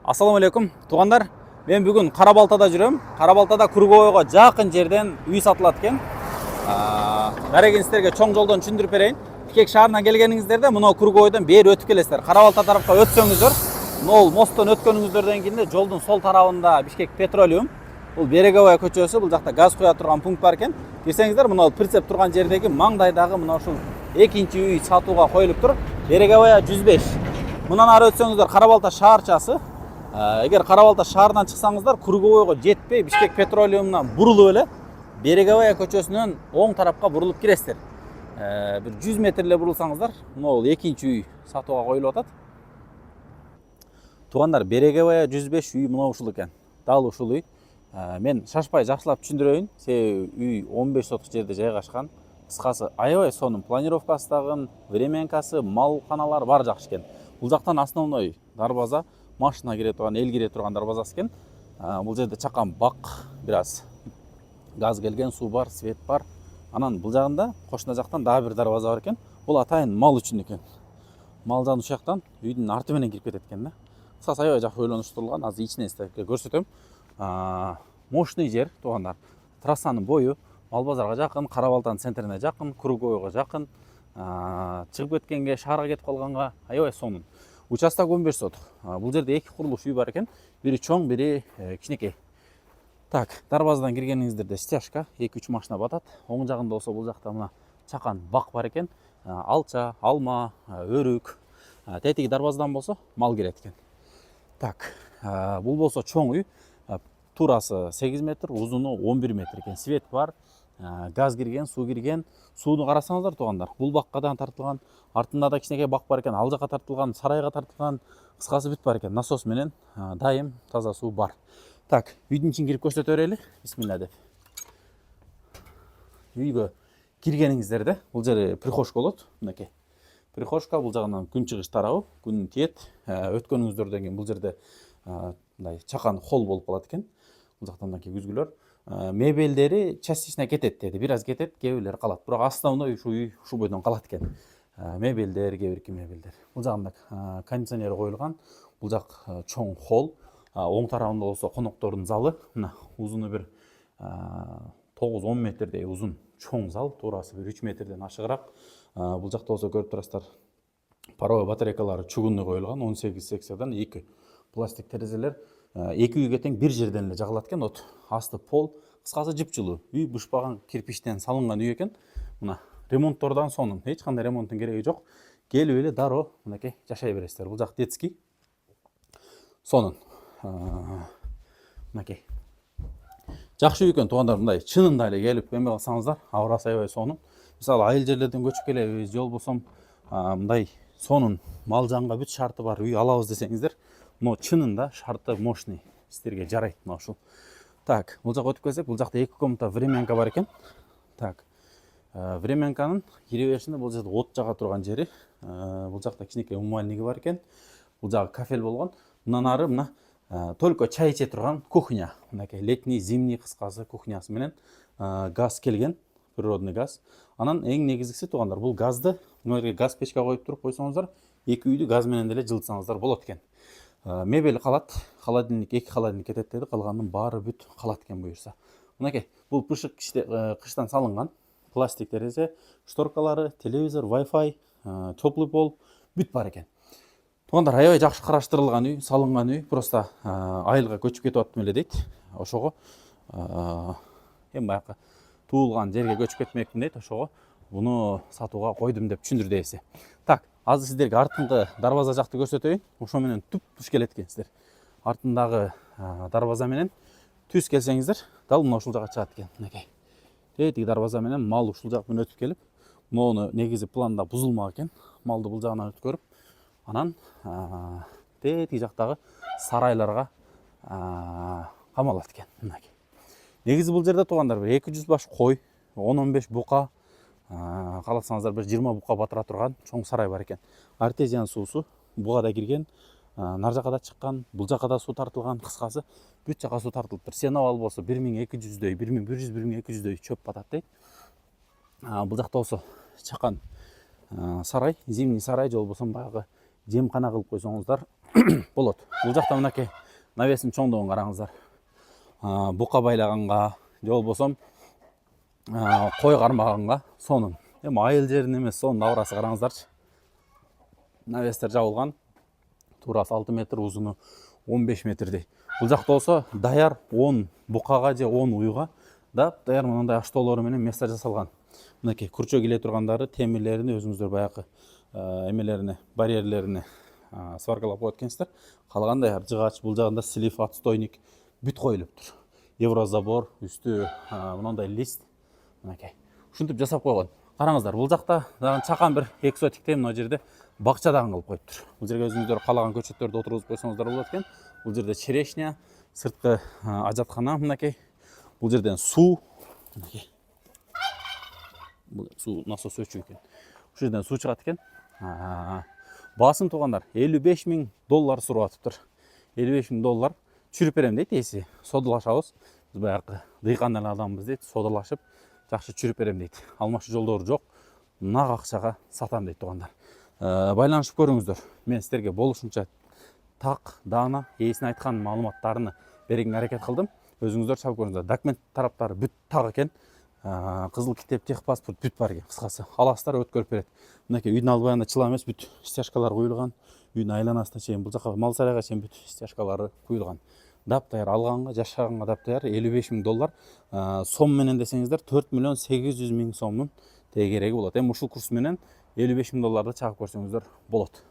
Ассаламу алейкум, туғандар. Мен бүгін Қарабалтада жүрем. Қарабалтада Круговойға жақын жерден үй сатылады екен. Бәреген сіздерге чоң жолдан түшүндүрүп берейин. Бишкек шаарынан келгениңиздерде мына Круговойдон бери өтүп келесиздер. Қарабалта тарапка өтсөңүздөр, мол мосттон өткөнүңүздөрдөн кийин жолдун сол тарабында Бишкек Петролиум, бул Береговая көчөсү, бул жакта газ куя турган пункт бар экен. Кирсеңиздер, мына прицеп турган жердеги маңдайдагы мына ушул экинчи үй сатууга коюлуп тур. Береговая 105. Мындан ары өтсөңүздөр Карабалта шаарчасы. Эгер Карабалта шаарынан чыксаңыздар, Круговойго жетпей Бишкек Петролиумдан бурулуп эле Береговая көчөсүнөн оң тарапка бурулуп киресиздер. Бир 100 метр эле бурулсаңыздар, могул экинчи үй сатууга коюлуп атат. Туугандар, Береговая 105 үй мына ушул экен. Дал ушул үй. Мен шашпай жакшылап түшүндүрөйүн. Үй 15 соток жерде жайгашкан. Кыскасы, аябай сонун планировкасы дагы, временкасы, малканалар бар жакшы экен. Бул жактан основной дарбаза, машина кире турган, эл кире турган дарбазасы экен. Бул жерде чакан бак, бир аз газ келген, суу бар, свет бар. Анан бул жагында кошуна жактан дагы бир дарбаза бар экен. Бул атайын мал үчүн экен. Малдан ушул жактан үйдүн арты менен кирип кетет экен да. Кыскасы аябай жакшы ойлонуштурулган. Азыр ичинен силерге көрсөтөм. Мощный жер, туугандар. Трассанын бою Мал базарга жакын, Карабалтанын центрине жакын, Круговойго жакын. Чыгып кеткенге, шаарга кетип калганга аябай сонун. Участок 15 соток. Бул жерде эки курулуш үй бар экен. Бири чоң, бири кичинекей. Так, дарбазадан киргениңиздерде стяжка, 2-3 машина батат. Оң жагында болсо бул жакта мына чакан бак бар экен. Алча, алма, өрүк. Тетиги дарбазадан болсо мал кирет экен. Так, бул болсо чоң үй. Турасы 8 метр, узуну 11 метр экен. Свет бар, газ кирген, суу кирген. Сууну карасаңыздар, туугандар, бул бакка да тартылган, артында да кичинекей бак бар экен, ал жака тартылган, сарайга тартылган, кыскасы бүт бар экен. Насос менен дайым таза суу бар. Так, үйдүн ичин кирип көрсөтө берели. Бисмилла деп. Үйгө киргениңиздерде, бул жери прихожка болот, мынакей. Прихожка, бул жагынан күн чыгыш тарабы, күн тиет. Өткөнүңүздөрдөн кийин бул жерде мындай чакан холл болуп калат экен. Бул жактан да күзгүлөр. Мебелдери частично кетет деди, бир аз кетет, кээ бирлери калат. Бирок основной ушул бойдон калат экен. Мебелдер, кээ бирки мебелдер. Бул жагында кондиционер коюлган. Бул жак чоң холл. Оң тарабында болсо коноктордун залы. Мына узуну бир 9-10 метрдей узун чоң зал, туурасы бир 3 метрден ашыгыраак. Бул жакта болсо көрүп турасыздар, паровой батарейкалары чугунный коюлган, 18 секциядан 2 пластик терезелер. Эки үйгө тең бир жерден эле жагылат экен, от асты пол, кыскасы жыпчылуу. Үй бушпаган кирпичтен салынган үй экен. Мына ремонттордон сонун, эч кандай ремонттун кереги жок. Келип эле дароо мынакей жашай бересиздер. Бул жак детский. Сонун. Мынакей. Жакшы үй экен, туугандар, мындай чынында эле келип эме калсаңыздар, абрасы аябай сонун. Мисалы айыл жерлерден көчүп келебиз, же болбосо мындай сонун мал жанга бүт шарты бар үй алабыз десеңиздер, но чынында шарты мощный, сіздерге жарайт мына ушул. Так, бул жака өтүп келсек, бул жакта 2 комната временка бар экен. Так, временканын кире беришинде бул жерде от жага турган жери, бул жакта кичинекей умывальниги бар экен. Бул жагы кафель болгон. Мындан ары мына только чай иче турган кухня. Мынакей летний, зимний кыскасы кухнясы менен газ келген, природный газ. Анан эң негизгиси, туугандар, бул газды мына жерге газ печка коюп туруп койсоңуздар, эки үйдү газ менен деле жылытсаңыздар болот экен. Мебель калат, холодильник, 2 холодильник кетет деди, калганын баары бүт калат экен буюрса. Мынакей, бул пышык кыштан салынган, пластик терезе, шторкалары, телевизор, Wi-Fi, теплый пол бүт бар экен. Туугандар, аябай жакшы караштырылган үй, салынган үй, просто айылга көчүп кетип аттым эле дейт. Ошого эми баягы туулган жерге көчүп кетмекмин дейт, ошого буну сатууга койдум деп түшүндүрдү эси. Так, азыр сиздерге артыңкы дарбаза жакты көрсөтөйүн. Ошо менен түп келет экенсиздер. Артындагы дарбаза менен түз келсеңиздер, дал мына ушул жака чыгат экен. Мынакей. Тетиги дарбаза менен мал ушул жак менен өтүп келип, мону негизи планда бузулмак экен. Малды бул жагынан өткөрүп, анан тетиги жактагы сарайларга камалат экен. Мынакей. Негизи бул жерде, туугандар, 200 баш кой, 10-15 бука, кааласаңыздар бир 20 бука батыра турган чоң сарай бар экен. Артезиан суусу буга да кирген, нар жака да чыккан, бул жака да суу тартылган, кыскасы бүт жака суу тартылыптыр. Сеновал болсо 1200дөй, 1100, 1200дөй чөп батат дейт. Бул жакта болсо чакан сарай, зимний сарай, же болбосо баягы жемкана кылып койсоңуздар, болот. Бул жакта мынакей навестин чоңдугун караңыздар. Бука байлаганга, же болбосо кой кармаганга сонун. Эми айыл жерин эмес, сонун авырасы караңыздарчы. Навестер жабылган. Туурасы 6 метр, узуну 15 метрдей. Бул жакта болсо даяр 10 букага же 10 уйга даяр мындай аштоолору менен место жасалган. Мынакей күрчө келе тургандары темирлерини өзүңүздөр баягы эмелерине, барьерлерине сваркалап коет экенсиздер. Калган даяр жыгач, бул жагында слив, отстойник бүт коюлуптур. Еврозабор, үстү мындай лист. Мынакей ушинтип жасап койгон. Караңыздар, бул жакта дагы чакан бир экзотикте мына жерде бакча дагы кылып коюптур. Бул жерге өзүңүздөр каалаган көчөттөрдү отургузуп койсоңуздар болот экен. Бул жерде черешня, сырткы ажаткана мынакей. Бул жерден суу, мынакей. Бул суу насос өчүү экен. Ушул жерден суу чыгат экен. Баасын туугандар, $55,000 сурап атыптыр. $55,000 чүрүп берем дейт эси. Содалашабыз. Биз баягы дыйкан эле адамбыз дейт, содалашып жакшы чүрүп берем дейт. Алмашуу жолдору жок. Нак акчага сатам дейт туугандар. Байланышып көрүңүздөр. Мен силерге болушунча так, даана, ээсине айткан маалыматтарыны берүүгө аракет кылдым. Өзүңүздөр чабып көрүңүздөр. Документ тараптары бүт так экен. Кызыл китеп, техпаспорт бүт бар экен. Кыскасы аласыздар, өткөрүп берет. Мынакей үйдүн албайында чыла эмес, бүт стяжкалар куюлган. Үйдүн айланасына чейин, бул жака мал сарайга чейин бүт стяжкалары куюлган. Даптаяр алганга, жашаганга даптаяр $55,000. Сом менен десеңиздер $4,800,000 сомдун тегереги болот. Эми ушул курс менен $55,000 чагып көрсөңүздөр болот.